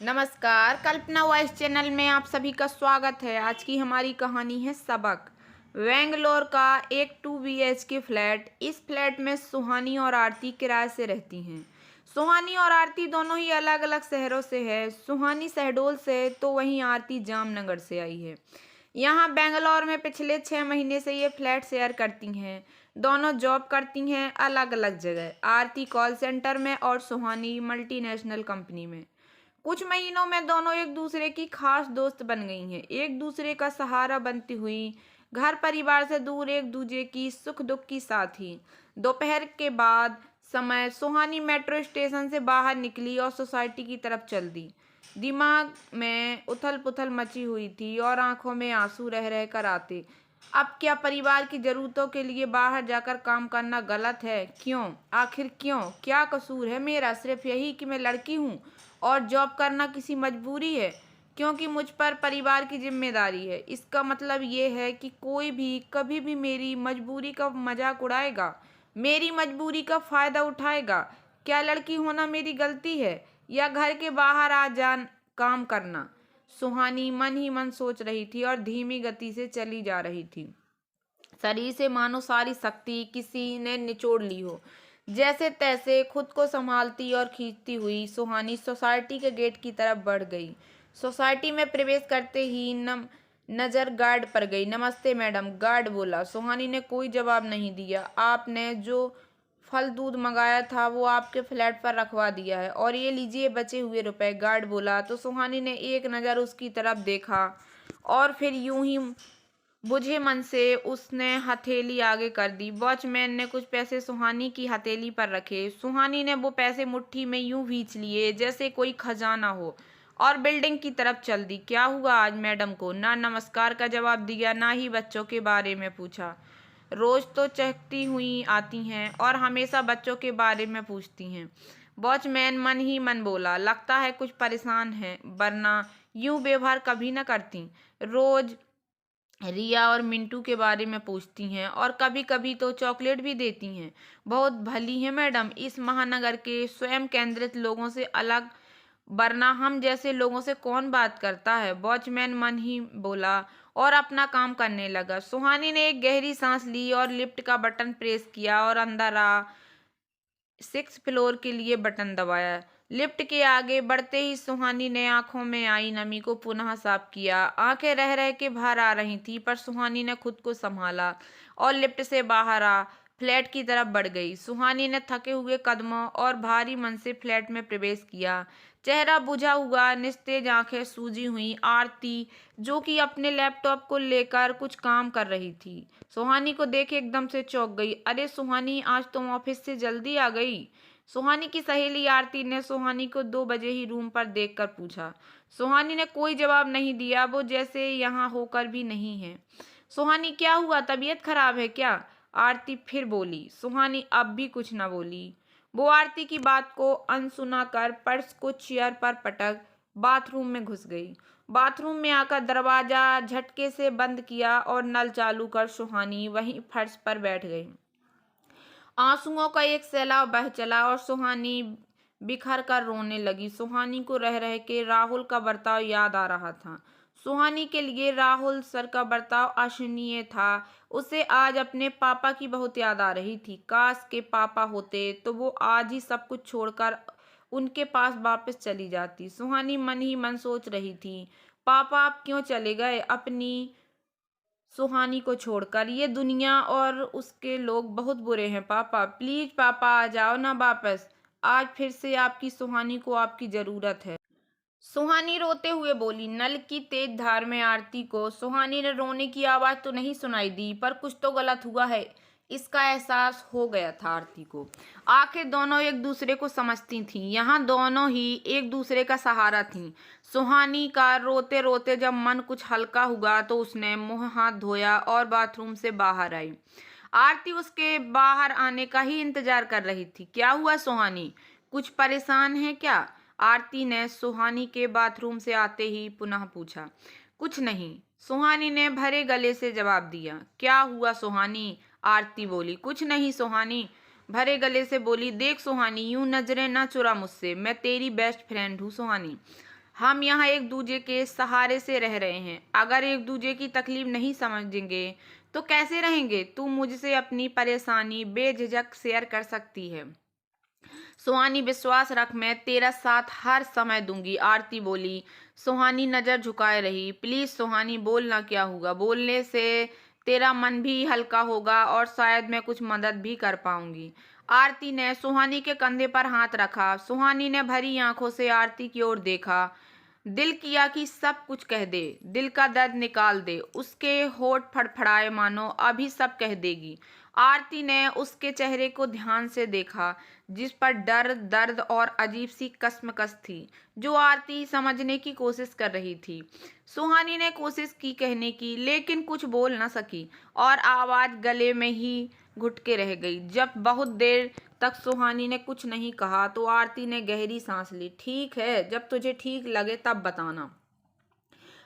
नमस्कार, कल्पना voice channel में आप सभी का स्वागत है। आज की हमारी कहानी है सबक। बेंगलोर का एक 2 BHK फ्लैट। इस फ्लैट में सुहानी और आरती किराए से रहती हैं। सुहानी और आरती दोनों ही अलग अलग शहरों से है। सुहानी शहडोल से तो वहीं आरती जामनगर से आई है। यहाँ बेंगलोर में पिछले 6 महीने से ये फ्लैट शेयर करती हैं। दोनों जॉब करती हैं अलग अलग जगह। आरती कॉल सेंटर में और सुहानी मल्टीनेशनल कंपनी में। कुछ महीनों में दोनों एक दूसरे की खास दोस्त बन गई हैं। एक दूसरे का सहारा बनती हुई, घर परिवार से दूर एक दूसरे की सुख दुख की साथी। दोपहर के बाद समय सुहानी मेट्रो स्टेशन से बाहर निकली और सोसाइटी की तरफ चल दी। दिमाग में उथल पुथल मची हुई थी और आंखों में आंसू रह रह कर आते। अब क्या परिवार की जरूरतों के लिए बाहर जाकर काम करना गलत है? क्यों? आखिर क्यों? क्या कसूर है मेरा? सिर्फ यही कि मैं लड़की हूँ और जॉब करना किसी मजबूरी है, क्योंकि मुझ पर परिवार की जिम्मेदारी है। इसका मतलब ये है कि कोई भी कभी भी मेरी मजबूरी का मजाक उड़ाएगा, मेरी मजबूरी का फायदा उठाएगा। क्या लड़की होना मेरी गलती है या घर के बाहर आ जान काम करना? सुहानी मन ही मन सोच रही थी और धीमी गति से चली जा रही थी। शरीर से मानो सारी शक्ति किसी ने निचोड़ ली हो। जैसे तैसे खुद को संभालती और खींचती हुई सुहानी सोसाइटी के गेट की तरफ बढ़ गई। सोसाइटी में प्रवेश करते ही नजर गार्ड पर गई। नमस्ते मैडम, गार्ड बोला। सुहानी ने कोई जवाब नहीं दिया। आपने जो फल दूध मंगाया था वो आपके फ्लैट पर रखवा दिया है, और ये लीजिए बचे हुए रुपए, गार्ड बोला। तो सुहानी ने एक नज़र उसकी तरफ देखा और फिर यूं ही बुझे मन से उसने हथेली आगे कर दी। वॉचमैन ने कुछ पैसे सुहानी की हथेली पर रखे। सुहानी ने वो पैसे मुट्ठी में यूं भींच लिए जैसे कोई खजाना हो और बिल्डिंग की तरफ चल दी। क्या हुआ आज मैडम को? ना नमस्कार का जवाब दिया, ना ही बच्चों के बारे में पूछा। रोज तो चहकती हुई आती हैं और हमेशा बच्चों के बारे में पूछती हैं। वॉचमैन मन ही मन बोला, लगता है कुछ परेशान है, वरना यूं व्यवहार कभी न करती। रोज रिया और मिंटू के बारे में पूछती हैं और कभी कभी तो चॉकलेट भी देती हैं। बहुत भली हैं मैडम, इस महानगर के स्वयं केंद्रित लोगों से अलग, वरना हम जैसे लोगों से कौन बात करता है? वॉचमैन मन ही बोला और अपना काम करने लगा। सुहानी ने एक गहरी सांस ली और लिफ्ट का बटन प्रेस किया और अंदर आ 6 फ्लोर के लिए बटन दबाया। लिफ्ट के आगे बढ़ते ही सुहानी ने आंखों में आई नमी को पुनः साफ किया। आंखें रह रह के बाहर आ रही थी, पर सुहानी ने खुद को संभाला और लिफ्ट से बाहर आ फ्लैट की तरफ बढ़ गई। सुहानी ने थके हुए कदमों और भारी मन से फ्लैट में प्रवेश किया। चेहरा बुझा हुआ, निस्तेज आंखें सूजी हुई आरती, जो कि अपने लैपटॉप को लेकर कुछ काम कर रही थी, सुहानी को देखे एकदम से चौंक गई। अरे सुहानी, आज तुम ऑफिस से जल्दी आ गई? सुहानी की सहेली आरती ने सुहानी को 2 बजे ही रूम पर देखकर पूछा। सुहानी ने कोई जवाब नहीं दिया, वो जैसे यहाँ होकर भी नहीं है। सुहानी, क्या हुआ? तबीयत खराब है क्या? आरती फिर बोली। सुहानी अब भी कुछ न बोली। वो आरती की बात को अनसुना कर पर्स को चेयर पर पटक बाथरूम में घुस गई। बाथरूम में आकर दरवाजा झटके से बंद किया और नल चालू कर सुहानी वहीं फर्श पर बैठ गई। आंसुओं का एक सैलाब बह चला और सुहानी बिखर कर रोने लगी। सुहानी को रह रह के राहुल का बर्ताव याद आ रहा था। सुहानी के लिए राहुल सर का बर्ताव अशनीय था। उसे आज अपने पापा की बहुत याद आ रही थी। काश के पापा होते तो वो आज ही सब कुछ छोड़कर उनके पास वापस चली जाती। सुहानी मन ही मन सोच रही थी, पापा आप क्यों चले गए अपनी सुहानी को छोड़कर? ये दुनिया और उसके लोग बहुत बुरे हैं पापा, प्लीज पापा आ जाओ ना वापस। आज फिर से आपकी सुहानी को आपकी जरूरत है। सुहानी रोते हुए बोली। नल की तेज धार में आरती को सुहानी ने रोने की आवाज तो नहीं सुनाई दी, पर कुछ तो गलत हुआ है इसका एहसास हो गया था आरती को। आखिर दोनों एक दूसरे को समझती थीं, यहाँ दोनों ही एक दूसरे का सहारा थीं। सुहानी का रोते रोते जब मन कुछ हल्का हुआ तो उसने मुंह हाथ धोया और बाथरूम से बाहर आई। आरती उसके बाहर आने का ही इंतजार कर रही थी। क्या हुआ सुहानी, कुछ परेशान है क्या? आरती ने सुहानी के बाथरूम से आते ही पुनः पूछा। कुछ नहीं, सुहानी ने भरे गले से जवाब दिया। क्या हुआ सुहानी? आरती बोली। कुछ नहीं सुहानी भरे गले से बोली। देख सुहानी, यूं नजरें न चुरा मुझसे, मैं तेरी बेस्ट फ्रेंड हूँ सुहानी। हम यहाँ एक दूजे के सहारे से रह रहे हैं। अगर एक दूजे की तकलीफ नहीं समझेंगे तो कैसे रहेंगे? तू मुझसे अपनी परेशानी बेझिझक शेयर कर सकती है। सुहानी, विश्वास रख, मैं तेरा साथ हर समय दूंगी, आरती बोली। सुहानी नजर झुकाए रही। प्लीज सुहानी, बोलना, क्या हुआ? बोलने से तेरा मन भी हल्का होगा और शायद मैं कुछ मदद भी कर पाऊंगी। आरती ने सुहानी के कंधे पर हाथ रखा। सुहानी ने भरी आंखों से आरती की ओर देखा। दिल किया कि सब कुछ कह दे, दिल का दर्द निकाल दे। उसके होठ फड़फड़ाए मानो अभी सब कह देगी। आरती ने उसके चेहरे को ध्यान से देखा, जिस पर डर, दर्द और अजीब सी कश्मकश थी, जो आरती समझने की कोशिश कर रही थी। सुहानी ने कोशिश की कहने की, लेकिन कुछ बोल न सकी और आवाज गले में ही घुट के रह गई। जब बहुत देर तक सुहानी ने कुछ नहीं कहा तो आरती ने गहरी सांस ली। ठीक है, जब तुझे ठीक लगे तब बताना,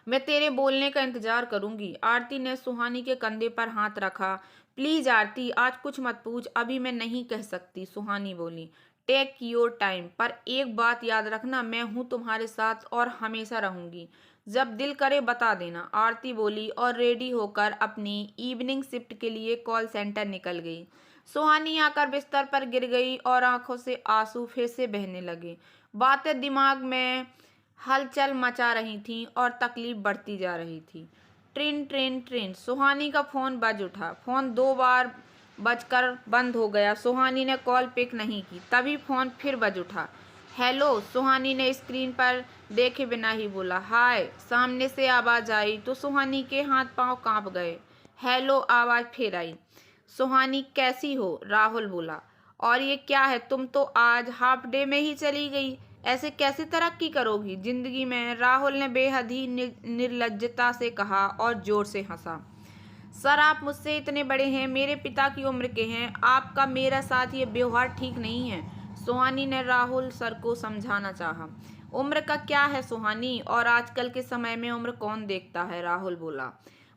मैं तेरे बोलने का इंतजार करूंगी। आरती ने सुहानी के कंधे पर हाथ रखा। प्लीज आरती, आज कुछ मत पूछ, अभी मैं नहीं कह सकती, सुहानी बोली। टेक योर टाइम, पर एक बात याद रखना, मैं हूं तुम्हारे साथ और हमेशा रहूंगी। जब दिल करे बता देना, आरती बोली और रेडी होकर अपनी इवनिंग शिफ्ट के लिए कॉल सेंटर निकल गई। सुहानी आकर बिस्तर पर गिर गई और आंखों से आंसू फिर से बहने लगे। बातें दिमाग में हलचल मचा रही थीं और तकलीफ बढ़ती जा रही थी। ट्रिन ट्रिन ट्रिन, सुहानी का फोन बज उठा। फोन 2 बार बजकर बंद हो गया। सुहानी ने कॉल पिक नहीं की। तभी फोन फिर बज उठा। हेलो, सुहानी ने स्क्रीन पर देखे बिना ही बोला। हाय, सामने से आवाज आई तो सुहानी के हाथ पांव कांप गए। हेलो, आवाज फिर आई। सुहानी, कैसी हो? राहुल बोला। और ये क्या है, तुम तो आज हाफ डे में ही चली गई, ऐसे कैसे तरक्की करोगी जिंदगी में? राहुल ने बेहद ही निर्लज्जता से कहा और जोर से हंसा। सर, आप मुझसे इतने बड़े हैं, मेरे पिता की उम्र के हैं, आपका मेरा साथ ये व्यवहार ठीक नहीं है। सुहानी ने राहुल सर को समझाना चाहा। उम्र का क्या है सुहानी, और आजकल के समय में उम्र कौन देखता है, राहुल बोला।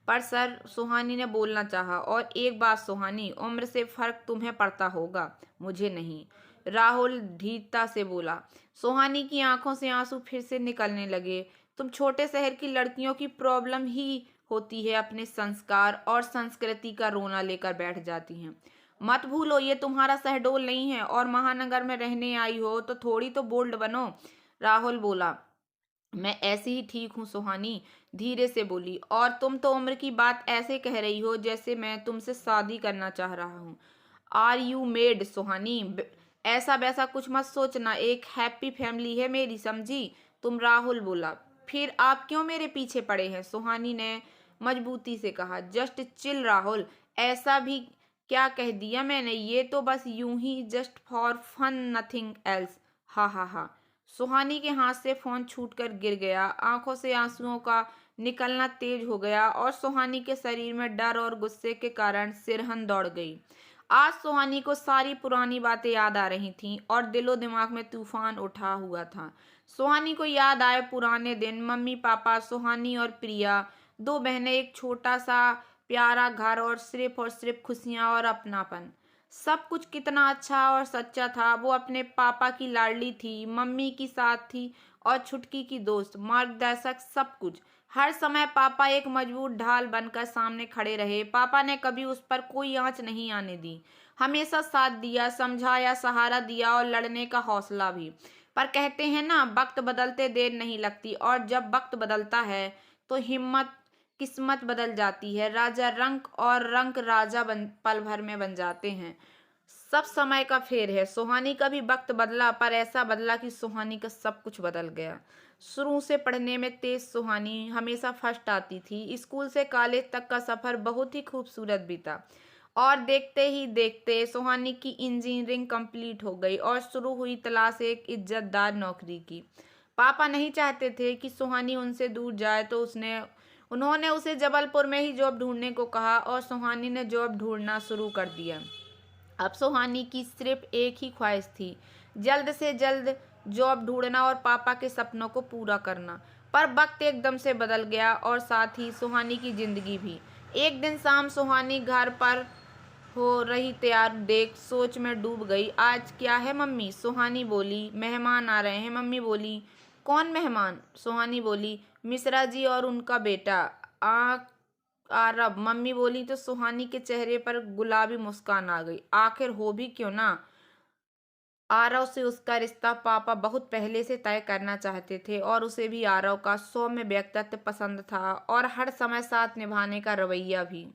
पर सर, सुहानी ने बोलना चाहा। और एक बात सुहानी, उम्र से फर्क तुम्हें पड़ता होगा, मुझे नहीं, राहुल धीरता से बोला। सुहानी की आंखों से आंसू फिर से निकलने लगे। तुम छोटे शहर की लड़कियों की प्रॉब्लम ही होती है, अपने संस्कार और संस्कृति का रोना लेकर बैठ जाती हैं। मत भूलो, ये तुम्हारा शहडोल नहीं है, और महानगर में रहने आई हो तो थोड़ी तो बोल्ड बनो, राहुल बोला। मैं ऐसी ही ठीक हूँ, सुहानी धीरे से बोली। और तुम तो उम्र की बात ऐसे कह रही हो जैसे मैं तुमसे शादी करना चाह रहा हूँ। आर यू मेड, सुहानी? ऐसा वैसा कुछ मत सोचना, एक हैप्पी फैमिली है मेरी, समझी तुम, राहुल बोला। फिर आप क्यों मेरे पीछे पड़े हैं, सुहानी ने मजबूती से कहा। जस्ट चिल राहुल, ऐसा भी क्या कह दिया मैंने, ये तो बस यूं ही, just for fun, nothing else. हा हा हा। सुहानी के हाथ से फोन छूटकर गिर गया। आंखों से आंसुओं का निकलना तेज हो गया और सुहानी के शरीर में डर और गुस्से के कारण सिरहन दौड़ गई। आज सुहानी को सारी पुरानी बातें याद आ रही थीं और दिलो दिमाग में तूफान उठा हुआ था। सुहानी को याद आए पुराने दिन, मम्मी पापा, सुहानी और प्रिया, 2 बहनें, एक छोटा सा प्यारा घर और सिर्फ खुशियां और अपनापन। सब कुछ कितना अच्छा और सच्चा था। वो अपने पापा की लाडली थी, मम्मी की साथ थी और छुटकी की दोस्त, मार्गदर्शक, सब कुछ। हर समय पापा एक मजबूत ढाल बनकर सामने खड़े रहे। पापा ने कभी उस पर कोई आंच नहीं आने दी, हमेशा साथ दिया, समझाया, सहारा दिया और लड़ने का हौसला भी। पर कहते हैं ना, वक्त बदलते देर नहीं लगती, और जब वक्त बदलता है तो हिम्मत, किस्मत बदल जाती है। राजा रंक और रंक राजा पल भर में बन जाते हैं। सब समय का फेर है। सुहानी का भी वक्त बदला, पर ऐसा बदला कि सुहानी का सब कुछ बदल गया। शुरू से पढ़ने में तेज सुहानी हमेशा फर्स्ट आती थी। स्कूल से कॉलेज तक का सफर बहुत ही खूबसूरत बीता और देखते ही देखते सुहानी की इंजीनियरिंग कंप्लीट हो गई और शुरू हुई तलाश एक इज्जतदार नौकरी की। पापा नहीं चाहते थे कि सुहानी उनसे दूर जाए, तो उन्होंने उसे जबलपुर में ही जॉब ढूंढने को कहा और सुहानी ने जॉब ढूंढना शुरू कर दिया। अब सुहानी की सिर्फ एक ही ख्वाहिश थी, जल्द से जल्द जॉब ढूंढना और पापा के सपनों को पूरा करना। पर वक्त एकदम से बदल गया और साथ ही सुहानी की जिंदगी भी। एक दिन शाम सुहानी घर पर हो रही तैयार देख सोच में डूब गई। आज क्या है मम्मी, सुहानी बोली। मेहमान आ रहे हैं, मम्मी बोली। कौन मेहमान? सुहानी बोली, मिश्रा जी और उनका बेटा आरब। मम्मी बोली तो सुहानी के चेहरे पर गुलाबी मुस्कान आ गई। आखिर हो भी क्यों ना, आरव से उसका रिश्ता पापा बहुत पहले से तय करना चाहते थे और उसे भी आरव का सौम्य व्यक्तित्व पसंद था और हर समय साथ निभाने का रवैया भी।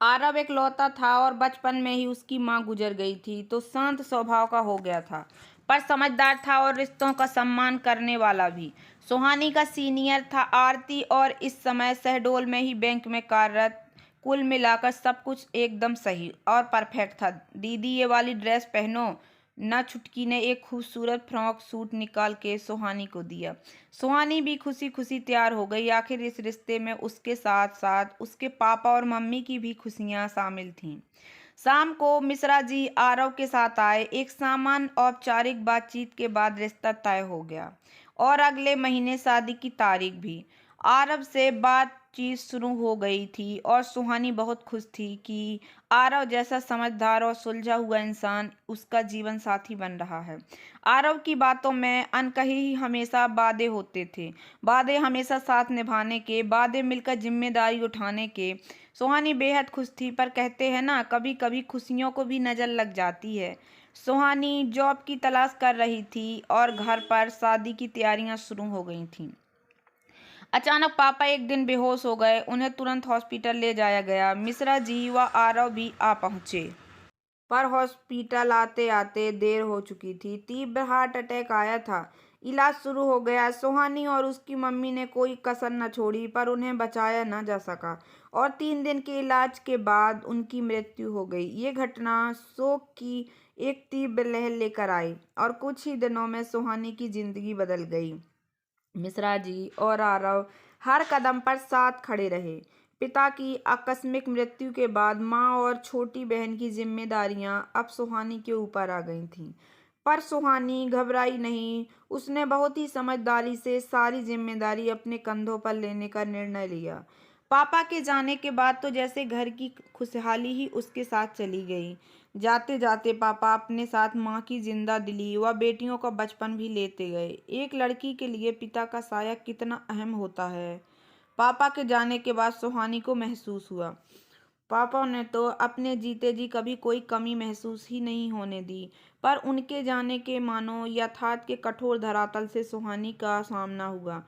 आरव इकलौता था और बचपन में ही उसकी मां गुजर गई थी, तो शांत स्वभाव का हो गया था, पर समझदार था और रिश्तों का सम्मान करने वाला भी। सुहानी का सीनियर था आरती और इस समय शहडोल में ही बैंक में कार्यरत। कुल मिलाकर सब कुछ एकदम सही और परफेक्ट था। दीदी ये वाली ड्रेस पहनो ना, छुटकी ने एक खूबसूरत फ्रॉक सूट निकाल के सुहानी को दिया। सुहानी भी खुशी खुशी तैयार हो गई। आखिर इस रिश्ते में उसके साथ साथ उसके पापा और मम्मी की भी खुशियां शामिल थीं। शाम को मिश्रा जी आरव के साथ आए। एक सामान्य औपचारिक बातचीत के बाद रिश्ता तय हो गया और अगले महीने शादी की तारीख भी। आरव से बातचीत शुरू हो गई थी और सुहानी बहुत खुश थी कि आरव जैसा समझदार और सुलझा हुआ इंसान उसका जीवन साथी बन रहा है। आरव की बातों में अनकही ही हमेशा वादे होते थे, वादे हमेशा साथ निभाने के, वादे मिलकर जिम्मेदारी उठाने के। सुहानी बेहद खुश थी, पर कहते हैं ना, कभी कभी खुशियों को भी नजर लग जाती है। सुहानी जॉब की तलाश कर रही थी और घर पर शादी की तैयारियां शुरू हो गई थीं। अचानक पापा एक दिन बेहोश हो गए। उन्हें तुरंत हॉस्पिटल ले जाया गया। मिश्रा जी व आरव भी आ पहुंचे, पर हॉस्पिटल आते आते देर हो चुकी थी। तीव्र हार्ट अटैक आया था। इलाज शुरू हो गया। सुहानी और उसकी मम्मी ने कोई कसर न छोड़ी, पर उन्हें बचाया न जा सका और 3 दिन के इलाज के बाद उनकी मृत्यु हो गई। ये घटना शोक की एक तीव्र लहर लेकर आई और कुछ ही दिनों में सुहानी की जिंदगी बदल गई। मिश्रा जी और आरव हर कदम पर साथ खड़े रहे। पिता की आकस्मिक मृत्यु के बाद मां और छोटी बहन की जिम्मेदारियां अब सुहानी के ऊपर आ गई थीं। पर सुहानी घबराई नहीं। उसने बहुत ही समझदारी से सारी जिम्मेदारी अपने कंधों पर लेने का निर्णय लिया। पापा के जाने के बाद तो जैसे घर की खुशहाली ही उसके साथ चली गई। जाते जाते पापा अपने साथ माँ की जिंदा दिली व बेटियों का बचपन भी लेते गए। एक लड़की के लिए पिता का साया कितना अहम होता है, पापा के जाने के बाद सुहानी को महसूस हुआ। पापा ने तो अपने जीते जी कभी कोई कमी महसूस ही नहीं होने दी, पर उनके जाने के मानो यथार्थ के कठोर धरातल से सुहानी का सामना हुआ।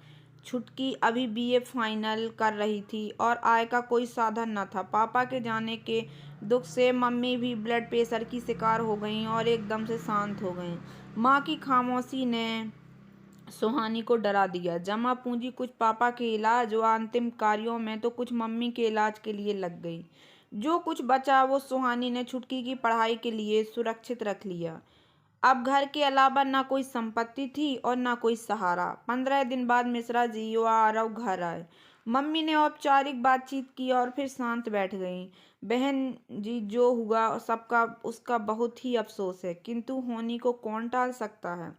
छुटकी अभी बीए फाइनल कर रही थी और आय का कोई साधन न था। पापा के जाने के दुख से मम्मी भी ब्लड प्रेशर की शिकार हो गईं और एकदम से शांत हो गईं। माँ की खामोशी ने सुहानी को डरा दिया। जमा पूंजी कुछ पापा के इलाज व अंतिम कार्यों में तो कुछ मम्मी के इलाज के लिए लग गई। जो कुछ बचा वो सुहानी ने छुटकी की पढ़ाई के लिए सुरक्षित रख लिया। अब घर के अलावा ना कोई संपत्ति थी और ना कोई सहारा। 15 दिन बाद मिश्रा जी व आरव घर आए। मम्मी ने औपचारिक बातचीत की और फिर शांत बैठ गईं। बहन जी, जो हुआ सबका उसका बहुत ही अफसोस है, किंतु होनी को कौन टाल सकता है।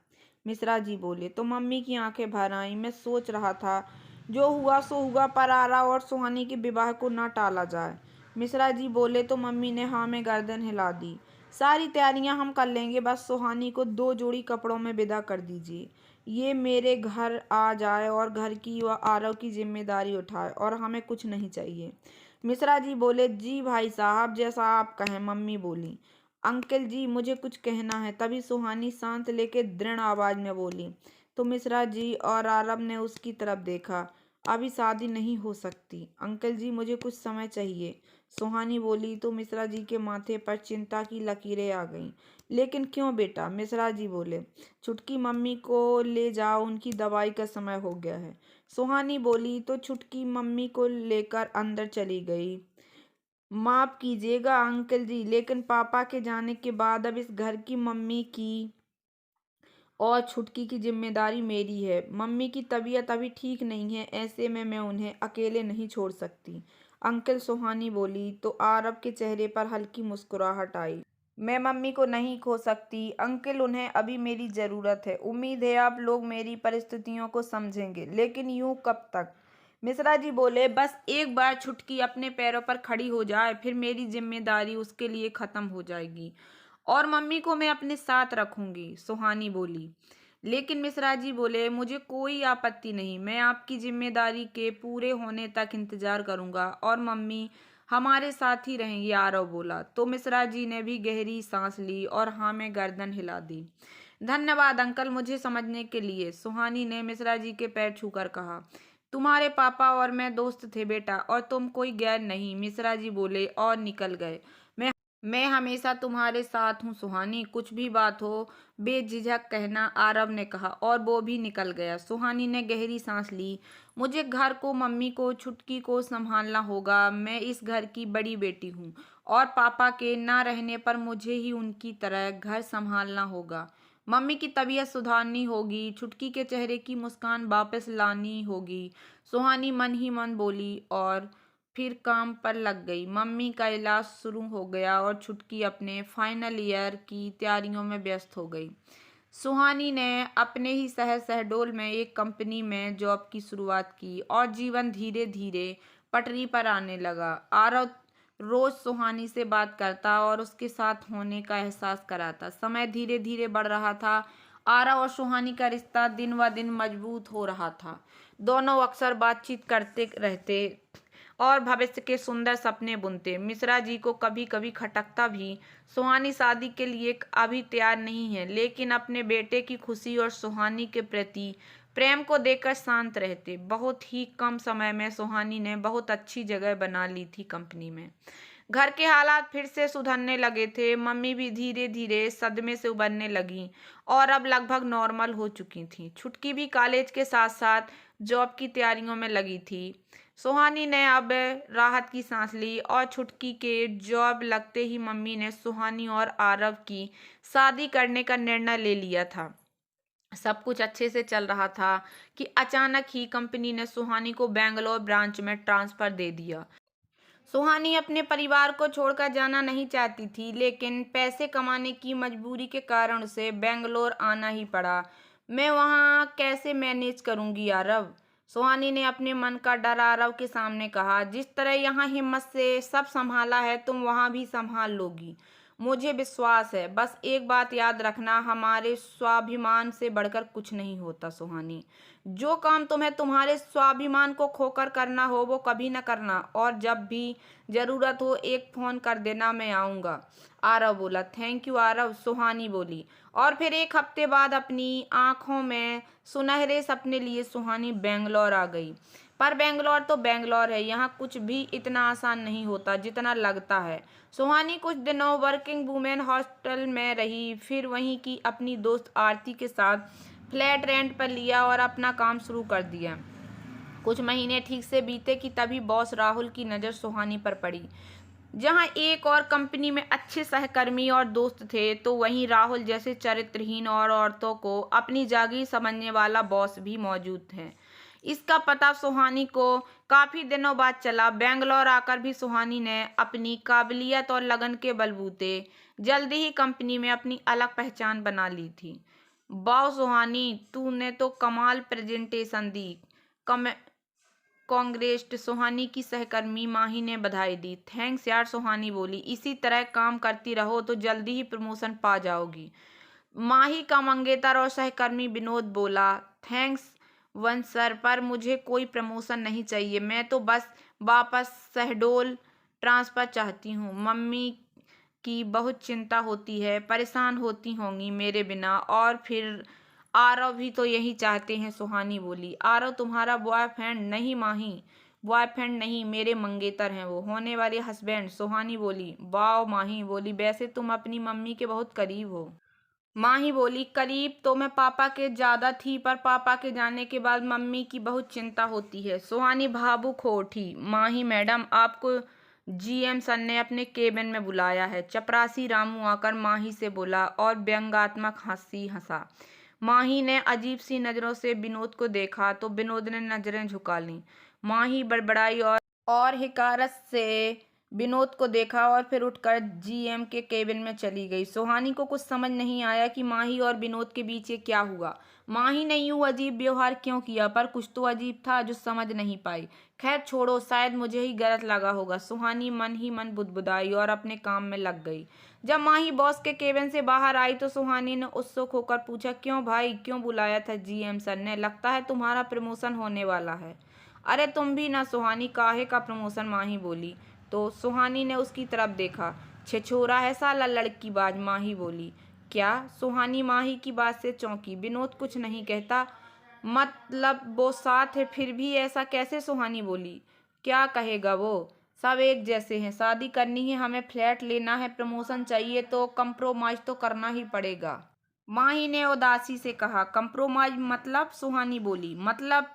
मिश्रा जी बोले तो मम्मी की आंखें भर आईं। मैं सोच रहा था जो हुआ सो हुआ, पर आरव और सुहानी के विवाह को न टाला जाए। मिश्रा जी बोले तो मम्मी ने हाँ में गर्दन हिला दी। सारी तैयारियां हम कर लेंगे, बस सुहानी को 2 जोड़ी कपड़ों में विदा कर दीजिए। ये मेरे घर आ जाए और घर की व आरव की जिम्मेदारी उठाए, और हमें कुछ नहीं चाहिए। मिश्रा जी बोले जी भाई साहब, जैसा आप कहें। मम्मी बोली अंकल जी, मुझे कुछ कहना है। तभी सुहानी शांत लेके दृढ़ आवाज में बोली। तो मिश्रा जी और आरव ने उसकी तरफ देखा। अभी शादी नहीं हो सकती अंकल जी, मुझे कुछ समय चाहिए। सुहानी बोली तो मिश्रा जी के माथे पर चिंता की लकीरें आ गईं। लेकिन क्यों बेटा? मिश्रा जी बोले छुटकी मम्मी को ले जाओ, उनकी दवाई का समय हो गया है। सुहानी बोली तो छुटकी मम्मी को लेकर अंदर चली गई। माफ कीजिएगा अंकल जी, लेकिन पापा के जाने के बाद अब इस घर की मम्मी की और छुटकी की जिम्मेदारी मेरी है। मम्मी की तबीयत अभी ठीक नहीं है, ऐसे में मैं उन्हें अकेले नहीं छोड़ सकती अंकल। सुहानी बोली तो आरव के चेहरे पर हल्की मुस्कुराहट आई। मैं मम्मी को नहीं खो सकती अंकल, उन्हें अभी मेरी ज़रूरत है। उम्मीद है आप लोग मेरी परिस्थितियों को समझेंगे, लेकिन यूं कब तक? मिश्रा जी बोले बस एक बार छुटकी अपने पैरों पर खड़ी हो जाए, फिर मेरी जिम्मेदारी उसके लिए ख़त्म हो जाएगी और मम्मी को मैं अपने साथ रखूंगी। सुहानी बोली लेकिन मिश्रा जी बोले, मुझे कोई आपत्ति नहीं, मैं आपकी जिम्मेदारी के पूरे होने तक इंतजार करूंगा और मम्मी हमारे साथ ही रहेंगी, आरव बोला। तो मिश्रा जी ने भी गहरी सांस ली और हाँ में गर्दन हिला दी। धन्यवाद अंकल मुझे समझने के लिए, सुहानी ने मिश्रा जी के पैर छूकर कहा। तुम्हारे पापा और मैं दोस्त थे बेटा, और तुम कोई गैर नहीं, मिश्रा जी बोले और निकल गए। मैं हमेशा तुम्हारे साथ हूँ सुहानी, कुछ भी बात हो बेझिझक कहना, आरव ने कहा और वो भी निकल गया। सुहानी ने गहरी सांस ली। मुझे घर को, मम्मी को, छुटकी को संभालना होगा। मैं इस घर की बड़ी बेटी हूँ और पापा के ना रहने पर मुझे ही उनकी तरह घर संभालना होगा। मम्मी की तबीयत सुधारनी होगी, छुटकी के चेहरे की मुस्कान वापस लानी होगी, सुहानी मन ही मन बोली और फिर काम पर लग गई। मम्मी का इलाज शुरू हो गया और छुटकी अपने फाइनल ईयर की तैयारियों में व्यस्त हो गई। सुहानी ने अपने ही शहर शहडोल में एक कंपनी में जॉब की शुरुआत की और जीवन धीरे धीरे पटरी पर आने लगा। आरव रोज सुहानी से बात करता और उसके साथ होने का एहसास कराता। समय धीरे धीरे बढ़ रहा था। आरव और सुहानी का रिश्ता दिन ब दिन मजबूत हो रहा था। दोनों अक्सर बातचीत करते रहते और भविष्य के सुंदर सपने बुनते। मिश्रा जी को कभी कभी खटकता भी, सुहानी शादी के लिए अभी तैयार नहीं है, लेकिन अपने बेटे की खुशी और सुहानी के प्रति प्रेम को देखकर शांत रहते। बहुत ही कम समय में सुहानी ने बहुत अच्छी जगह बना ली थी कंपनी में। घर के हालात फिर से सुधरने लगे थे। मम्मी भी धीरे धीरे सदमे से उबरने लगी और अब लगभग नॉर्मल हो चुकी थी। छुटकी भी कॉलेज के साथ साथ जॉब की तैयारियों में लगी थी। सुहानी ने अब राहत की सांस ली और छुटकी के जॉब लगते ही मम्मी ने सुहानी और आरव की शादी करने का निर्णय ले लिया था। सब कुछ अच्छे से चल रहा था कि अचानक ही कंपनी ने सुहानी को बेंगलोर ब्रांच में ट्रांसफर दे दिया। सुहानी अपने परिवार को छोड़कर जाना नहीं चाहती थी, लेकिन पैसे कमाने की मजबूरी के कारण उसे बेंगलोर आना ही पड़ा। मैं वहाँ कैसे मैनेज करूँगी आरव? सुहानी ने अपने मन का डर आरव के सामने कहा। जिस तरह यहाँ हिम्मत से सब संभाला है, तुम वहाँ भी संभाल लोगी, मुझे विश्वास है। बस एक बात याद रखना, हमारे स्वाभिमान से बढ़कर कुछ नहीं होता सुहानी। जो काम तुम्हें तुम्हारे स्वाभिमान को खोकर करना हो वो कभी न करना, और जब भी जरूरत हो एक फोन कर देना, मैं आऊँगा, आरव बोला। थैंक यू आरव, सुहानी बोली। और फिर एक हफ्ते बाद अपनी आंखों में सुनहरे सपने लिए सुहानी बेंगलोर आ गई। पर बेंगलोर तो बेंगलोर है, यहाँ कुछ भी इतना आसान नहीं होता जितना लगता है। सुहानी कुछ दिनों वर्किंग वुमेन हॉस्टल में रही, फिर वहीं की अपनी दोस्त आरती के साथ फ्लैट रेंट पर लिया और अपना काम शुरू कर दिया। कुछ महीने ठीक से बीते कि तभी बॉस राहुल की नज़र सुहानी पर पड़ी। जहां एक और कंपनी में अच्छे सहकर्मी और दोस्त थे, तो वहीं राहुल जैसे चरित्रहीन और औरतों को अपनी जागीर समझने वाला बॉस भी मौजूद थे। इसका पता सुहानी को काफी दिनों बाद चला। बेंगलोर आकर भी सुहानी ने अपनी काबिलियत और लगन के बलबूते जल्दी ही कंपनी में अपनी अलग पहचान बना ली थी। वाह सुहानी, तूने तो कमाल प्रेजेंटेशन दी। कांग्रेस, सुहानी की सहकर्मी माही ने बधाई दी। थैंक्स यार, सुहानी बोली। इसी तरह काम करती रहो तो जल्दी ही प्रमोशन पा जाओगी, माही का मंगेतर और सहकर्मी विनोद बोला। थैंक्स वंश सर, पर मुझे कोई प्रमोशन नहीं चाहिए, मैं तो बस वापस शहडोल ट्रांसफर चाहती हूँ। मम्मी की बहुत चिंता होती है, परेशान होती होंगी मेरे बिना, और फिर आरव भी तो यही चाहते हैं, सुहानी बोली। आरव तुम्हारा बॉयफ्रेंड? नहीं माही, बॉयफ्रेंड नहीं, मेरे मंगेतर हैं वो, होने वाले हस्बैंड, सुहानी बोली। वाह, माही बोली। वैसे तुम अपनी मम्मी के बहुत करीब हो। माही बोली, करीब तो मैं पापा के ज्यादा थी, पर पापा के जाने के बाद मम्मी की बहुत चिंता होती है। सुहानी भावुक हो उठी। माही मैडम, आपको जीएम सर ने अपने केबिन में बुलाया है, चपरासी रामू आकर माही से बोला और व्यंग्यात्मक हंसी हंसा। माही ने अजीब सी नजरों से विनोद को देखा तो विनोद ने नजरें झुका लीं। माही बड़बड़ाई और हिकारत से विनोद को देखा और फिर उठकर जीएम के केबिन में चली गई। सुहानी को कुछ समझ नहीं आया कि माही और विनोद के बीच ये क्या हुआ। माही ने यूं अजीब व्यवहार क्यों किया, पर कुछ तो अजीब था जो समझ नहीं पाई। खैर छोड़ो, शायद मुझे ही गलत लगा होगा। सुहानी मन ही मन बुदबुदाई और अपने काम में लग गई। जब माही बॉस के केबिन से बाहर आई तो सुहानी ने उत्सुक होकर पूछा, क्यों भाई, क्यों बुलाया था जीएम सर ने? लगता है तुम्हारा प्रमोशन होने वाला है। अरे तुम भी ना सुहानी, काहे का प्रमोशन? माही बोली। तो सुहानी ने उसकी तरफ देखा। छिछोरा है साला लड़कीबाज, माही बोली। क्या? सुहानी माही की बात से चौंकी। विनोद कुछ नहीं कहता? मतलब वो साथ है फिर भी ऐसा कैसे? सुहानी बोली। क्या कहेगा वो? सब एक जैसे हैं। शादी करनी है, हमें फ्लैट लेना है, प्रमोशन चाहिए तो कंप्रोमाइज तो करना ही पड़ेगा, माही ने उदासी से कहा। कंप्रोमाइज मतलब? सुहानी बोली। मतलब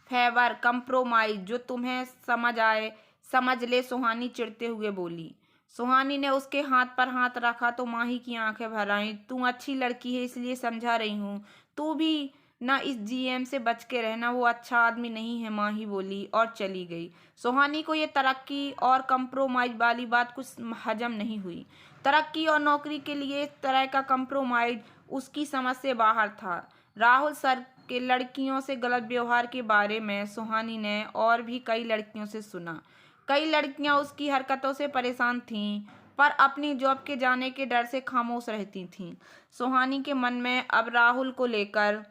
फेवर, कंप्रोमाइज जो तुम्हें समझ आए समझ ले, सुहानी चिढ़ते हुए बोली। सुहानी ने उसके हाथ पर हाथ रखा तो माही की आंखें भर आईं। तू अच्छी लड़की है इसलिए समझा रही हूँ, तू भी ना इस जीएम से बच के रहना, वो अच्छा आदमी नहीं है, माही बोली और चली गई। सुहानी को ये तरक्की और कंप्रोमाइज वाली बात कुछ हजम नहीं हुई। तरक्की और नौकरी के लिए इस तरह का कंप्रोमाइज उसकी समझ से बाहर था। राहुल सर के लड़कियों से गलत व्यवहार के बारे में सुहानी ने और भी कई लड़कियों से सुना। कई लड़कियां उसकी हरकतों से परेशान थीं, पर अपनी जॉब के जाने के डर से खामोश रहती थीं। सुहानी के मन में अब राहुल को लेकर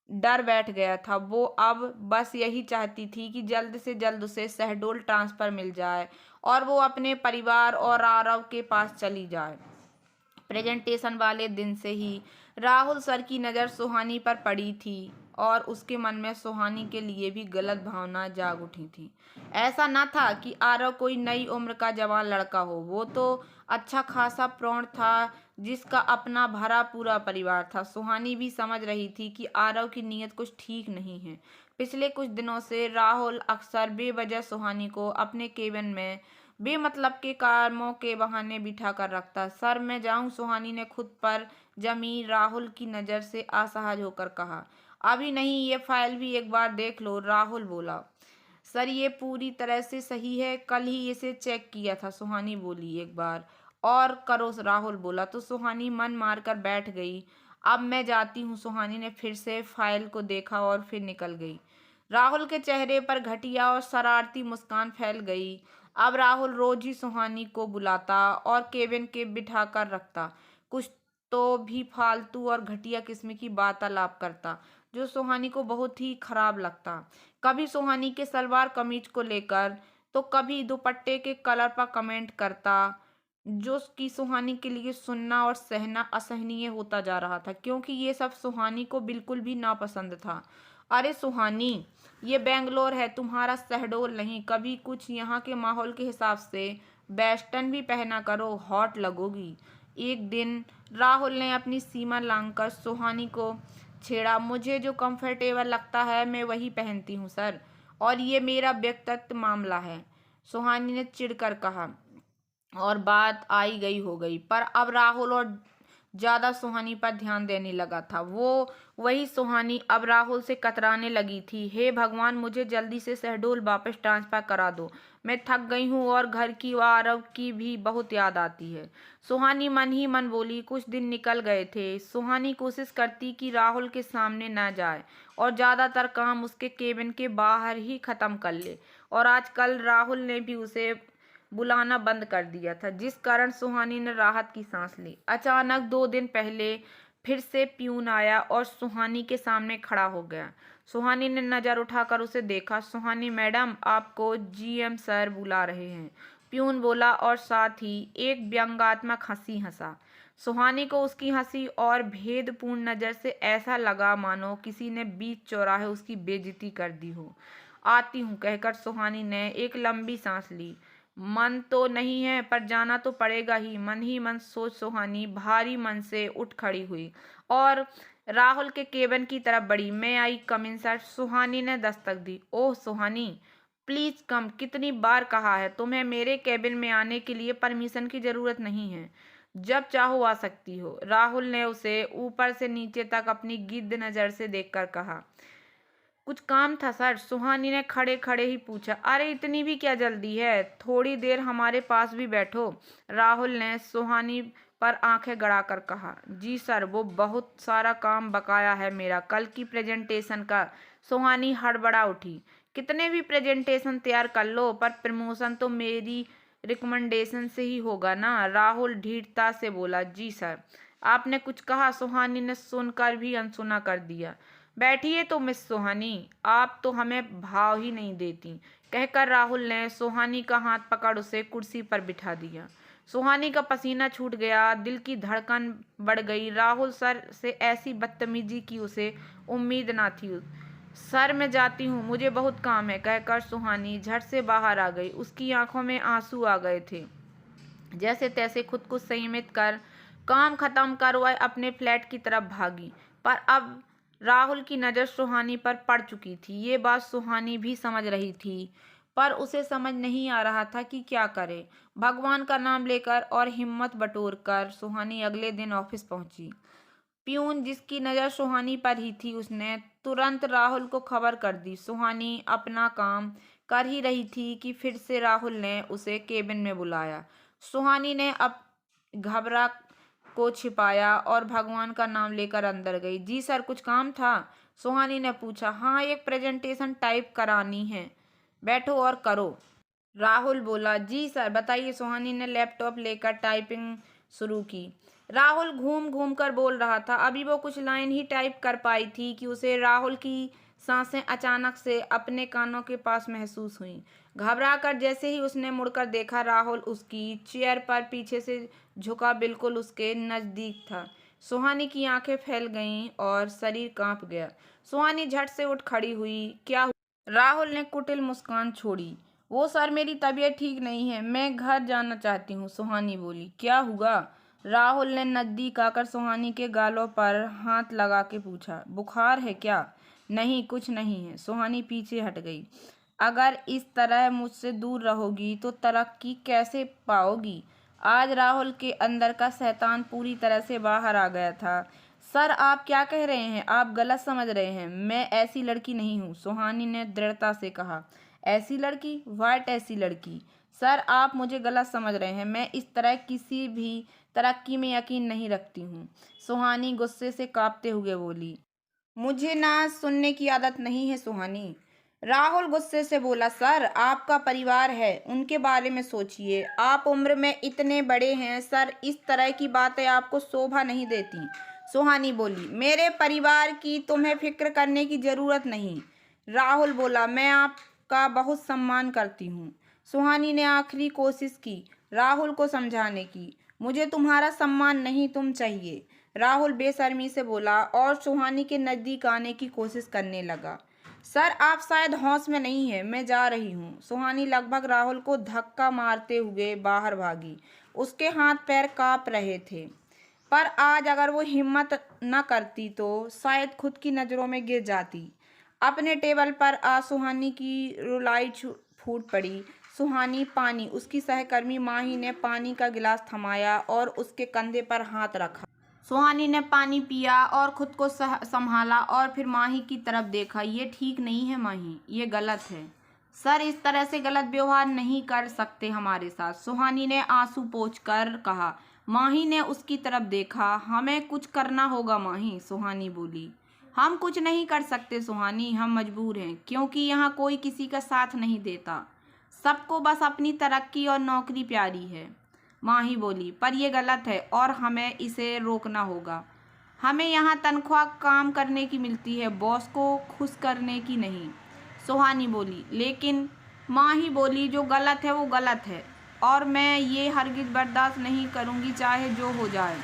डर बैठ गया था। वो अब बस यही चाहती थी कि जल्द से जल्द उसे शहडोल ट्रांसफर मिल जाए और वो अपने परिवार और आरव के पास चली जाए। प्रेजेंटेशन वाले दिन से ही राहुल सर की नज़र सुहानी पर पड़ी थी और उसके मन में सुहानी के लिए भी गलत भावना जाग उठी थी। ऐसा न था कि आरव कोई नई उम्र का जवान लड़का हो, वो तो अच्छा खासा प्रौढ़ था जिसका अपना भरा पूरा परिवार था। सुहानी भी समझ रही थी कि आरव की नीयत कुछ ठीक नहीं है। पिछले कुछ दिनों से राहुल अक्सर बेवजह सुहानी को अपने केबिन में बेमतलब के कामों के बहाने बिठा कर रखता। सर मैं जाऊं? सुहानी ने खुद पर जमी राहुल की नज़र से असहज होकर कहा। अभी नहीं, ये फाइल भी एक बार देख लो, राहुल बोला। सर ये पूरी तरह से सही है, कल ही इसे चेक किया था, सुहानी बोली। एक बार और करो, राहुल बोला। तो सुहानी मन मारकर बैठ गई। अब मैं जाती हूँ, सुहानी ने फिर से फाइल को देखा और फिर निकल गई। राहुल के चेहरे पर घटिया और शरारती मुस्कान फैल गई। अब राहुल रोज ही सुहानी को बुलाता और केबिन के बिठा कर रखता। कुछ तो भी फालतू और घटिया किस्म की वार्तालाप करता जो सुहानी को बहुत ही खराब लगता। कभी सुहानी के सलवार कमीज को लेकर तो कभी दुपट्टे के कलर पर कमेंट करता, जो कि सुहानी के लिए सुनना और सहना असहनीय होता जा रहा था, क्योंकि ये सब सुहानी को बिल्कुल भी नापसंद था। अरे सुहानी, ये बेंगलोर है, तुम्हारा शहडोल नहीं। कभी कुछ यहाँ के माहौल के हिसाब से वेस्टर्न भी पहना करो, हॉट लगोगी। एक दिन राहुल ने अपनी सीमा लांघकर सुहानी को छेड़ा। मुझे जो कंफर्टेबल लगता है मैं वही पहनती हूँ सर, और ये मेरा व्यक्तिगत मामला है, सुहानी ने चिढ़कर कहा। और बात आई गई हो गई, पर अब राहुल और ज़्यादा सुहानी पर ध्यान देने लगा था। वो वही सुहानी अब राहुल से कतराने लगी थी। हे भगवान, मुझे जल्दी से शहडोल वापस ट्रांसफ़र करा दो, मैं थक गई हूँ और घर की व आरव की भी बहुत याद आती है, सुहानी मन ही मन बोली। कुछ दिन निकल गए थे। सुहानी कोशिश करती कि राहुल के सामने न जाए और ज़्यादातर काम उसके केबिन के बाहर ही ख़त्म कर ले, और आजकल राहुल ने भी उसे बुलाना बंद कर दिया था, जिस कारण सुहानी ने राहत की सांस ली। अचानक 2 दिन पहले फिर से प्यून आया और सुहानी के सामने खड़ा हो गया। सुहानी ने नज़र उठाकर उसे देखा। सुहानी मैडम, आपको जीएम सर बुला रहे हैं, प्यून बोला और साथ ही एक व्यंग्यात्मक हंसी हंसा। सुहानी को उसकी हंसी और भेदपूर्ण नज़र से ऐसा लगा मानो किसी ने बीच चौराहे उसकी बेइज्जती कर दी हो। आती हूँ कहकर सुहानी ने एक लंबी सांस ली। मन तो नहीं है पर जाना तो पड़ेगा ही मन सोच सुहानी भारी मन से उठ खड़ी हुई और राहुल के केबिन की तरफ बढ़ी। मैं आई कम इन सर, सुहानी ने दस्तक दी। ओह सुहानी, प्लीज कम, कितनी बार कहा है तुम्हें, मेरे केबिन में आने के लिए परमिशन की जरूरत नहीं है, जब चाहो आ सकती हो, राहुल ने उसे ऊपर से नीचे तक अपनी गिद्ध नज़र से देखकर कहा। कुछ काम था सर? सुहानी ने खड़े खड़े ही पूछा। अरे इतनी भी क्या जल्दी है, थोड़ी देर हमारे पास भी बैठो, राहुल ने सुहानी पर आंखें गड़ाकर कहा। जी सर, वो बहुत सारा काम बकाया है मेरा, कल की प्रेजेंटेशन का। सुहानी हड़बड़ा उठी। कितने भी प्रेजेंटेशन तैयार कर लो, पर प्रमोशन तो मेरी रिकमेंडेशन से ही होगा ना, राहुल ढीठता से बोला। जी सर। आपने कुछ कहा? सुहानी ने सुनकर भी अनसुना कर दिया। बैठिए तो मिस सुहानी, आप तो हमें भाव ही नहीं देती, कहकर राहुल ने सुहानी का हाथ पकड़ उसे कुर्सी पर बिठा दिया। सुहानी का पसीना छूट गया, दिल की धड़कन बढ़ गई। राहुल सर से ऐसी बदतमीजी की उसे उम्मीद ना थी। सर मैं जाती हूँ, मुझे बहुत काम है, कहकर सुहानी झट से बाहर आ गई। उसकी आंखों में आंसू आ गए थे। जैसे तैसे खुद को संयमित कर काम खत्म कर वह अपने फ्लैट की तरफ भागी। पर अब राहुल की नज़र सुहानी पर पड़ चुकी थी। ये बात सुहानी भी समझ रही थी, पर उसे समझ नहीं आ रहा था कि क्या करे। भगवान का नाम लेकर और हिम्मत बटोर कर सुहानी अगले दिन ऑफिस पहुंची। प्यून जिसकी नज़र सुहानी पर ही थी, उसने तुरंत राहुल को खबर कर दी। सुहानी अपना काम कर ही रही थी कि फिर से राहुल ने उसे केबिन में बुलाया। सुहानी ने अब घबरा को छिपाया और भगवान का नाम लेकर अंदर गई। जी सर, कुछ काम था? सुहानी ने पूछा। हाँ, एक प्रेजेंटेशन टाइप करानी है, बैठो और करो, राहुल बोला। जी सर, बताइए। सुहानी ने लैपटॉप लेकर टाइपिंग शुरू की। राहुल घूम घूम कर बोल रहा था। अभी वो कुछ लाइन ही टाइप कर पाई थी कि उसे राहुल की सांसें अचानक से अपने कानों के पास महसूस हुईं। घबरा कर जैसे ही उसने मुड़कर देखा, राहुल उसकी चेयर पर पीछे से झुका बिल्कुल उसके नज़दीक था। सुहानी की आंखें फैल गईं और शरीर कांप गया। सुहानी झट से उठ खड़ी हुई। क्या हुआ? राहुल ने कुटिल मुस्कान छोड़ी। वो सर, मेरी तबीयत ठीक नहीं है, मैं घर जाना चाहती हूँ, सुहानी बोली। क्या हुआ? राहुल ने नजदीक आकर सुहानी के गालों पर हाथ लगा के पूछा। बुखार है क्या? नहीं, कुछ नहीं है, सुहानी पीछे हट गई। अगर इस तरह मुझसे दूर रहोगी तो तरक्की कैसे पाओगी? आज राहुल के अंदर का शैतान पूरी तरह से बाहर आ गया था। सर, आप क्या कह रहे हैं? आप गलत समझ रहे हैं, मैं ऐसी लड़की नहीं हूँ, सुहानी ने दृढ़ता से कहा। ऐसी लड़की? वाट ऐसी लड़की? सर, आप मुझे गलत समझ रहे हैं, मैं इस तरह किसी भी तरक्की में यकीन नहीं रखती हूँ, सुहानी गुस्से से कांपते हुए बोली। मुझे ना सुनने की आदत नहीं है सुहानी, राहुल गुस्से से बोला। सर, आपका परिवार है, उनके बारे में सोचिए, आप उम्र में इतने बड़े हैं। सर, इस तरह की बातें आपको शोभा नहीं देती, सुहानी बोली। मेरे परिवार की तुम्हें फिक्र करने की जरूरत नहीं, राहुल बोला। मैं आपका बहुत सम्मान करती हूँ। सुहानी ने आखिरी कोशिश की राहुल को समझाने की। मुझे तुम्हारा सम्मान नहीं, तुम चाहिए, राहुल बेशर्मी से बोला और सुहानी के नज़दीक आने की कोशिश करने लगा। सर, आप शायद होश में नहीं है, मैं जा रही हूँ, सुहानी लगभग राहुल को धक्का मारते हुए बाहर भागी। उसके हाथ पैर कांप रहे थे, पर आज अगर वो हिम्मत न करती तो शायद खुद की नज़रों में गिर जाती। अपने टेबल पर सुहानी की रुलाई फूट पड़ी। सुहानी, पानी, उसकी सहकर्मी माही ने पानी का गिलास थमाया और उसके कंधे पर हाथ रखा। सुहानी ने पानी पिया और खुद को संभाला और फिर माही की तरफ देखा। ये ठीक नहीं है माही, ये गलत है। सर, इस तरह से गलत व्यवहार नहीं कर सकते हमारे साथ, सुहानी ने आंसू पोंछकर कहा। माही ने उसकी तरफ देखा। हमें कुछ करना होगा माही, सुहानी बोली। हम कुछ नहीं कर सकते सुहानी, हम मजबूर हैं, क्योंकि यहाँ कोई किसी का साथ नहीं देता, सबको बस अपनी तरक्की और नौकरी प्यारी है, माही बोली। पर यह गलत है और हमें इसे रोकना होगा। हमें यहाँ तनख्वाह काम करने की मिलती है, बॉस को खुश करने की नहीं, सुहानी बोली। लेकिन माही बोली, जो गलत है वो गलत है और मैं ये हरगिज बर्दाश्त नहीं करूँगी, चाहे जो हो जाए,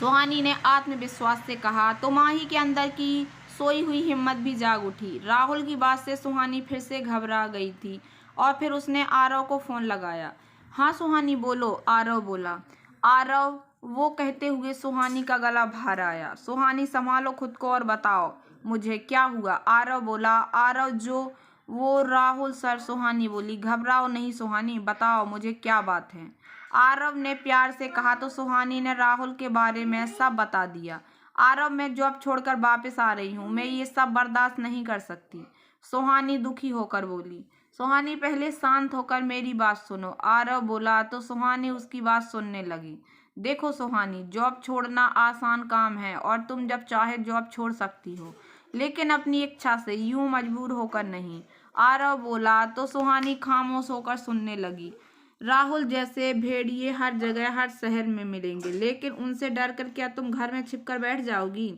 सुहानी ने आत्मविश्वास से कहा। तो माही के अंदर की सोई हुई हिम्मत भी जाग उठी। राहुल की बात से सुहानी फिर से घबरा गई थी और फिर उसने आरव को फ़ोन लगाया। हाँ सुहानी, बोलो, आरव बोला। आरव, वो कहते हुए सुहानी का गला भर आया। सुहानी, संभालो खुद को और बताओ मुझे क्या हुआ, आरव बोला। आरव, जो वो राहुल सर, सुहानी बोली। घबराओ नहीं सुहानी, बताओ मुझे क्या बात है, आरव ने प्यार से कहा। तो सुहानी ने राहुल के बारे में सब बता दिया। आरव, मैं जॉब छोड़कर वापस आ रही हूँ, मैं ये सब बर्दाश्त नहीं कर सकती। सुहानी दुखी होकर बोली। सुहानी, पहले शांत होकर मेरी बात सुनो, आरव बोला तो सुहानी उसकी बात सुनने लगी। देखो सुहानी, जॉब छोड़ना आसान काम है और तुम जब चाहे जॉब छोड़ सकती हो, लेकिन अपनी इच्छा से, यूं मजबूर होकर नहीं, आरव बोला तो सुहानी खामोश होकर सुनने लगी। राहुल जैसे भेड़िए हर जगह हर शहर में मिलेंगे, लेकिन उनसे डर कर क्या तुम घर में छिपकर बैठ जाओगी?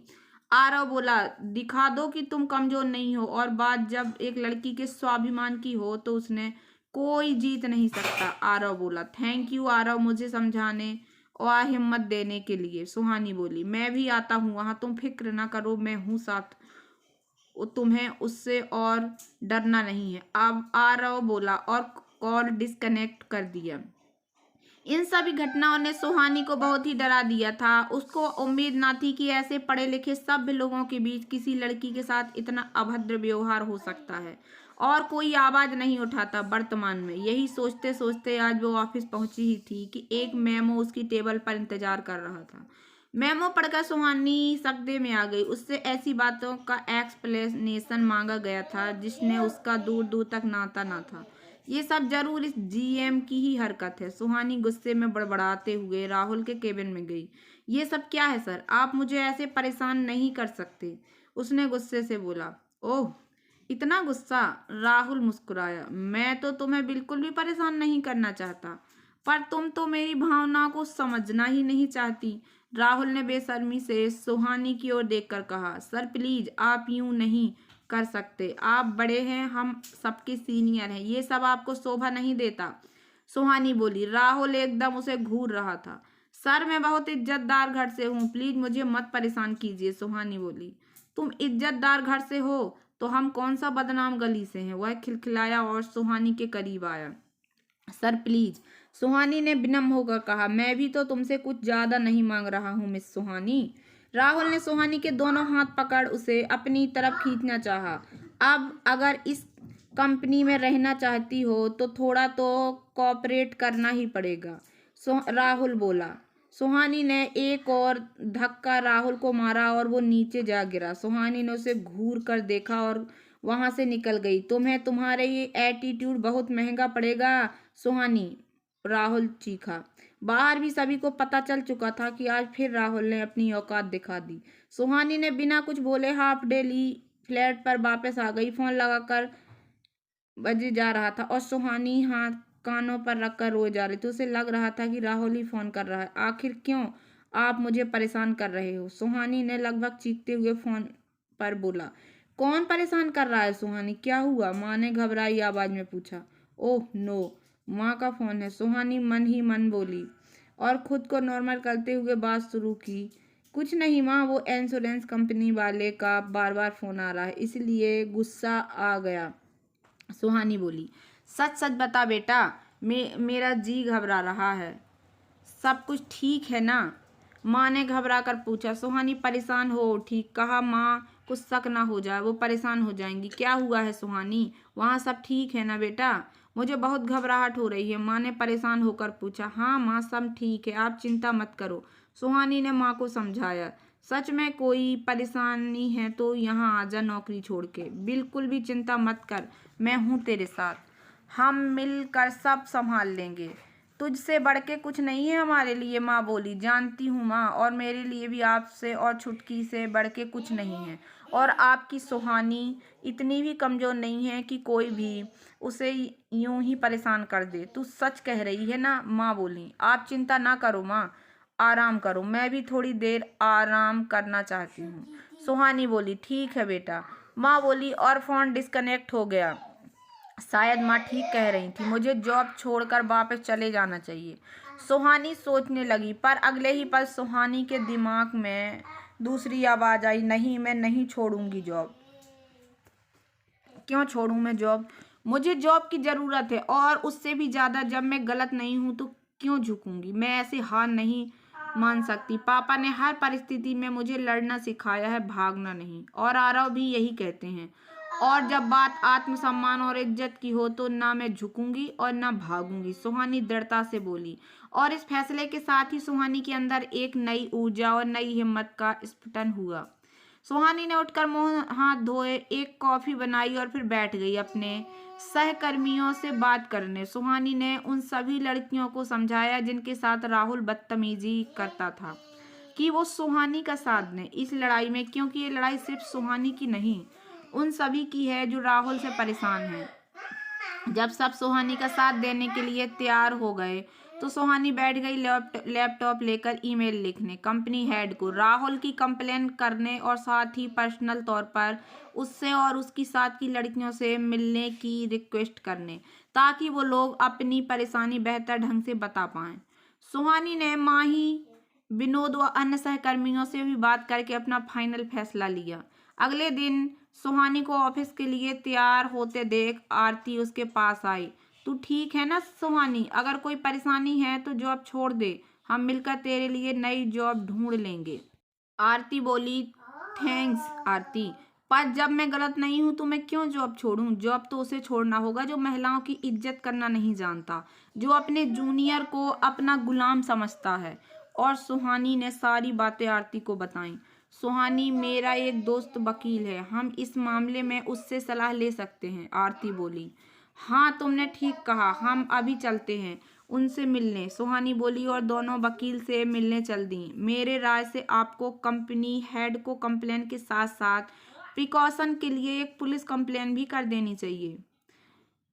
आरव बोला, दिखा दो कि तुम कमजोर नहीं हो, और बात जब एक लड़की के स्वाभिमान की हो तो उसने कोई जीत नहीं सकता। आरव बोला। थैंक यू आरव, मुझे समझाने और हिम्मत देने के लिए। सुहानी बोली, मैं भी आता हूँ वहाँ, तुम फिक्र ना करो, मैं हूँ साथ, तुम्हें उससे और डरना नहीं है। अब आरव बोला और कॉल डिस्कनेक्ट कर दिया। इन सभी घटनाओं ने सुहानी को बहुत ही डरा दिया था। उसको उम्मीद ना थी कि ऐसे पढ़े लिखे सभ्य लोगों के बीच किसी लड़की के साथ इतना अभद्र व्यवहार हो सकता है और कोई आवाज नहीं उठाता। वर्तमान में यही सोचते सोचते आज वो ऑफिस पहुंची ही थी कि एक मेमो उसकी टेबल पर इंतजार कर रहा था। मेमो पढ़कर सुहानी सकदे में आ गई। उससे ऐसी बातों का एक्सप्लेनेशन मांगा गया था जिसने उसका दूर दूर तक नाता ना था। ये सब जरूर इस जीएम की ही हरकत है। सुहानी गुस्से में बड़बड़ाते हुए राहुल के केबिन में गई। ये सब क्या है सर, आप मुझे ऐसे परेशान नहीं कर सकते, उसने गुस्से से बोला। ओह, इतना गुस्सा? राहुल मुस्कुराया। मैं तो तुम्हें बिल्कुल भी परेशान नहीं करना चाहता, पर तुम तो मेरी भावना को समझना ही नहीं चाहती। राहुल ने बेशर्मी से सुहानी की ओर देखकर कहा। सर प्लीज, आप यूं नहीं कर सकते, आप बड़े हैं, हम सबके सीनियर हैं, ये सब आपको शोभा नहीं देता, सुहानी बोली। राहुल एकदम उसे घूर रहा था। सर, मैं बहुत इज्जतदार घर से हूँ, प्लीज मुझे मत परेशान कीजिए, सुहानी बोली। तुम इज्जतदार घर से हो तो हम कौन सा बदनाम गली से हैं? वह खिलखिलाया और सुहानी के करीब आया। सर प्लीज, सुहानी ने विनम्र होकर कहा। मैं भी तो तुमसे कुछ ज्यादा नहीं मांग रहा हूँ मिस सुहानी। राहुल ने सुहानी के दोनों हाथ पकड़ उसे अपनी तरफ खींचना चाहा। अब अगर इस कंपनी में रहना चाहती हो तो थोड़ा तो कोऑपरेट करना ही पड़ेगा, राहुल बोला। सुहानी ने एक और धक्का राहुल को मारा और वो नीचे जा गिरा। सुहानी ने उसे घूर कर देखा और वहां से निकल गई। तुम्हें तुम्हारे ये एटीट्यूड बहुत महंगा पड़ेगा सुहानी, राहुल चीखा। बाहर भी सभी को पता चल चुका था कि आज फिर राहुल ने अपनी औकात दिखा दी। सुहानी ने बिना कुछ बोले हाफ डे ली, फ्लैट पर वापस आ गई। फोन लगाकर बजे जा रहा था और सुहानी हाथ कानों पर रखकर रोए जा रही थी। उसे लग रहा था कि राहुल ही फोन कर रहा है। आखिर क्यों आप मुझे परेशान कर रहे हो? सुहानी ने लगभग चीखते हुए फोन पर बोला। कौन परेशान कर रहा है सुहानी, क्या हुआ? माँ ने घबराई आवाज में पूछा। ओह नो, माँ का फोन है, सुहानी मन ही मन बोली और खुद को नॉर्मल करते हुए बात शुरू की। कुछ नहीं माँ, वो इंश्योरेंस कंपनी वाले का बार बार फोन आ रहा है, इसलिए गुस्सा आ गया, सुहानी बोली। सच सच बता बेटा, मेरा जी घबरा रहा है, सब कुछ ठीक है ना? माँ ने घबरा कर पूछा। सुहानी परेशान हो उठी। कहा माँ, कुछ शक ना हो जाए, वो परेशान हो जाएंगी। क्या हुआ है सुहानी, वहाँ सब ठीक है ना बेटा? मुझे बहुत घबराहट हो रही है, माँ ने परेशान होकर पूछा। हाँ माँ, सब ठीक है, आप चिंता मत करो, सुहानी ने माँ को समझाया। सच में कोई परेशानी है तो यहाँ आजा नौकरी छोड़ के, बिल्कुल भी चिंता मत कर, मैं हूँ तेरे साथ, हम मिलकर सब संभाल लेंगे। तुझसे बढ़ के कुछ नहीं है हमारे लिए, माँ बोली। जानती हूँ माँ, और मेरे लिए भी आपसे और छुटकी से बढ़ के कुछ नहीं है। और आपकी सुहानी इतनी भी कमज़ोर नहीं है कि कोई भी उसे यूं ही परेशान कर दे। तू सच कह रही है ना, माँ बोली। आप चिंता ना करो माँ, आराम करो, मैं भी थोड़ी देर आराम करना चाहती हूँ, सुहानी बोली। ठीक है बेटा, माँ बोली और फ़ोन डिस्कनेक्ट हो गया। शायद माँ ठीक कह रही थी, मुझे जॉब छोड़कर वापस चले जाना चाहिए, सुहानी सोचने लगी। पर अगले ही पल सुहानी के दिमाग में दूसरी आवाज़ आई। नहीं, मैं नहीं छोड़ूंगी जॉब। क्यों छोड़ूं मैं जॉब? मुझे जॉब की ज़रूरत है, और उससे भी ज़्यादा जब मैं गलत नहीं हूँ तो क्यों झुकूंगी? मैं ऐसे हार नहीं मान सकती। पापा ने हर परिस्थिति में मुझे लड़ना सिखाया है, भागना नहीं, और आरव भी यही कहते हैं। और जब बात आत्मसम्मान और इज्जत की हो तो ना मैं झुकूंगी और ना भागूंगी, सुहानी दृढ़ता से बोली। और इस फैसले के साथ ही सुहानी के अंदर एक नई ऊर्जा और नई हिम्मत का स्फुटन हुआ। सुहानी ने उठकर मुंह हाथ धोए, एक कॉफी बनाई और फिर बैठ गई अपने सहकर्मियों से बात करने। सुहानी ने उन सभी लड़कियों को समझाया जिनके साथ राहुल बदतमीजी करता था कि वो सुहानी का साथ दें इस लड़ाई में, क्योंकि ये लड़ाई सिर्फ सुहानी की नहीं, उन सभी की है जो राहुल से परेशान हैं। जब सब सुहानी का साथ देने के लिए तैयार हो गए तो सुहानी बैठ गई लैपटॉप लेकर ईमेल लिखने कंपनी हेड को, राहुल की कंप्लेन करने और साथ ही पर्सनल तौर पर उससे और उसकी साथ की लड़कियों से मिलने की रिक्वेस्ट करने, ताकि वो लोग अपनी परेशानी बेहतर ढंग से बता पाएं। सुहानी ने माही, विनोद व अन्य सहकर्मियों से भी बात करके अपना फाइनल फैसला लिया। अगले दिन सुहानी को ऑफिस के लिए तैयार होते देख आरती उसके पास आई। तू ठीक है ना सुहानी? अगर कोई परेशानी है तो जॉब छोड़ दे, हम मिलकर तेरे लिए नई जॉब ढूंढ लेंगे। आरती बोली, थैंक्स आरती, पर जब मैं गलत नहीं हूं तो मैं क्यों जॉब छोड़ूं? जॉब तो उसे छोड़ना होगा जो महिलाओं की इज्जत करना नहीं जानता, जो अपने जूनियर को अपना गुलाम समझता है। और सुहानी ने सारी बातें आरती को बताईं। सुहानी, मेरा एक दोस्त वकील है, हम इस मामले में उससे सलाह ले सकते हैं, आरती बोली। हाँ तुमने ठीक कहा, हम अभी चलते हैं उनसे मिलने, सुहानी बोली और दोनों वकील से मिलने चल दी। मेरे राय से आपको कंपनी हेड को कंप्लेन के साथ साथ प्रिकॉशन के लिए एक पुलिस कंप्लेन भी कर देनी चाहिए,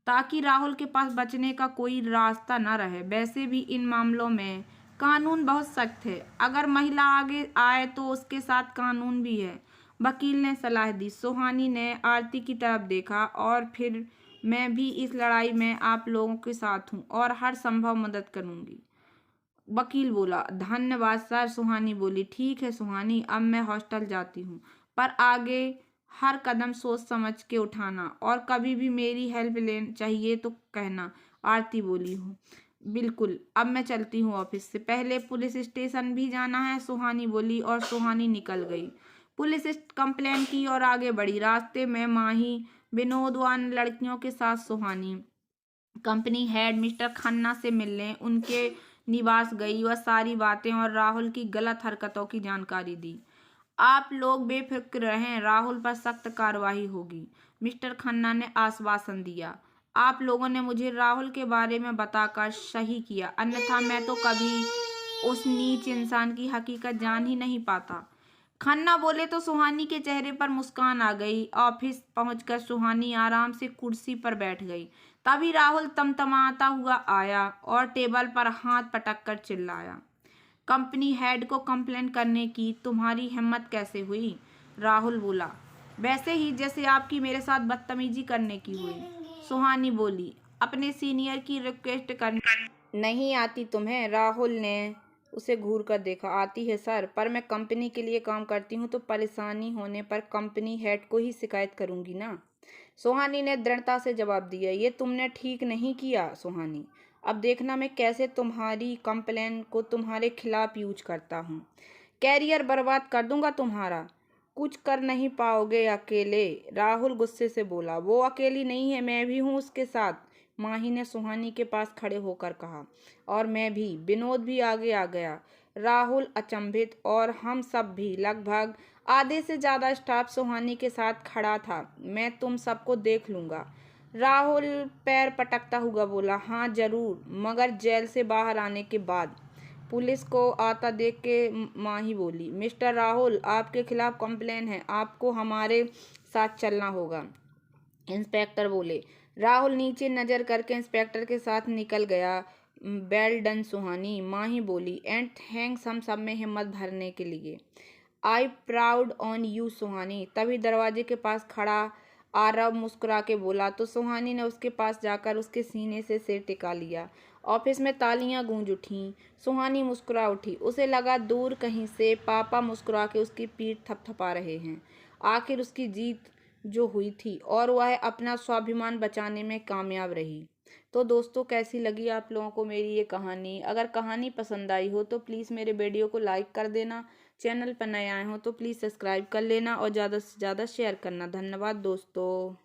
ताकि राहुल के पास बचने का कोई रास्ता न रहे। वैसे भी इन मामलों में कानून बहुत सख्त है, अगर महिला आगे आए तो उसके साथ कानून भी है, वकील ने सलाह दी। सुहानी ने आरती की तरफ देखा और फिर, मैं भी इस लड़ाई में आप लोगों के साथ हूँ और हर संभव मदद करूँगी, वकील बोला। धन्यवाद सर, सुहानी बोली। ठीक है सुहानी, अब मैं हॉस्टल जाती हूँ, पर आगे हर कदम सोच समझ के उठाना और कभी भी मेरी हेल्प लेना चाहिए तो कहना, आरती बोली। हूँ बिल्कुल, अब मैं चलती हूँ ऑफिस से, पहले पुलिस स्टेशन भी जाना है, सुहानी बोली और सुहानी निकल गई। पुलिस कंप्लेन की और आगे बढ़ी। रास्ते में माही, विनोद व अन्य लड़कियों के साथ सुहानी कंपनी हेड मिस्टर खन्ना से मिलने उनके निवास गई। वह सारी बातें और राहुल की गलत हरकतों की जानकारी दी। आप लोग बेफिक्र रहें, राहुल पर सख्त कार्रवाई होगी, मिस्टर खन्ना ने आश्वासन दिया। आप लोगों ने मुझे राहुल के बारे में बताकर सही किया, अन्यथा मैं तो कभी उस नीच इंसान की हकीकत जान ही नहीं पाता, खन्ना बोले तो सुहानी के चेहरे पर मुस्कान आ गई। ऑफिस पहुंचकर सुहानी आराम से कुर्सी पर बैठ गई। तभी राहुल तमतमाता हुआ आया और टेबल पर हाथ पटक कर चिल्लाया, कंपनी हेड को कंप्लेन करने की तुम्हारी हिम्मत कैसे हुई? राहुल बोला, वैसे ही जैसे आपकी मेरे साथ बदतमीजी करने की हुई, सुहानी बोली। अपने सीनियर की रिक्वेस्ट करनी नहीं आती तुम्हें? राहुल ने उसे घूर कर देखा। आती है सर, पर मैं कंपनी के लिए काम करती हूँ तो परेशानी होने पर कंपनी हेड को ही शिकायत करूंगी ना, सुहानी ने दृढ़ता से जवाब दिया। ये तुमने ठीक नहीं किया सुहानी, अब देखना मैं कैसे तुम्हारी कंप्लेन को तुम्हारे खिलाफ यूज करता हूँ, कैरियर बर्बाद कर दूंगा तुम्हारा, कुछ कर नहीं पाओगे अकेले, राहुल गुस्से से बोला। वो अकेली नहीं है, मैं भी हूँ उसके साथ, माही ने सुहानी के पास खड़े होकर कहा। और मैं भी, विनोद भी आगे आ गया। राहुल अचंभित और हम सब भी, लगभग आधे से ज्यादा स्टाफ सुहानी के साथ खड़ा था। मैं तुम सबको देख लूंगा, राहुल पैर पटकता हुआ बोला। हाँ जरूर, मगर जेल से बाहर आने के बाद, पुलिस को आता देख के माही बोली। मिस्टर राहुल, आपके खिलाफ कंप्लेन है, आपको हमारे साथ चलना होगा, इंस्पेक्टर बोले। राहुल नीचे नजर करके इंस्पेक्टर के साथ निकल गया। वेल डन सुहानी, माही बोली, एंड थैंक्स हम सब में हिम्मत भरने के लिए, आई प्राउड ऑन यू सुहानी। तभी दरवाजे के पास खड़ा आरव मुस्कुरा के बोला तो सुहानी ने उसके पास जाकर उसके सीने से सिर टिका लिया। ऑफिस में तालियां गूंज उठीं। सुहानी मुस्कुरा उठी, उसे लगा दूर कहीं से पापा मुस्कुरा के उसकी पीठ थपथपा रहे हैं। आखिर उसकी जीत जो हुई थी और वह अपना स्वाभिमान बचाने में कामयाब रही। तो दोस्तों कैसी लगी आप लोगों को मेरी ये कहानी? अगर कहानी पसंद आई हो तो प्लीज़ मेरे वीडियो को लाइक कर देना। चैनल पर नए आए हो तो प्लीज़ सब्सक्राइब कर लेना और ज़्यादा से ज़्यादा शेयर करना। धन्यवाद दोस्तों।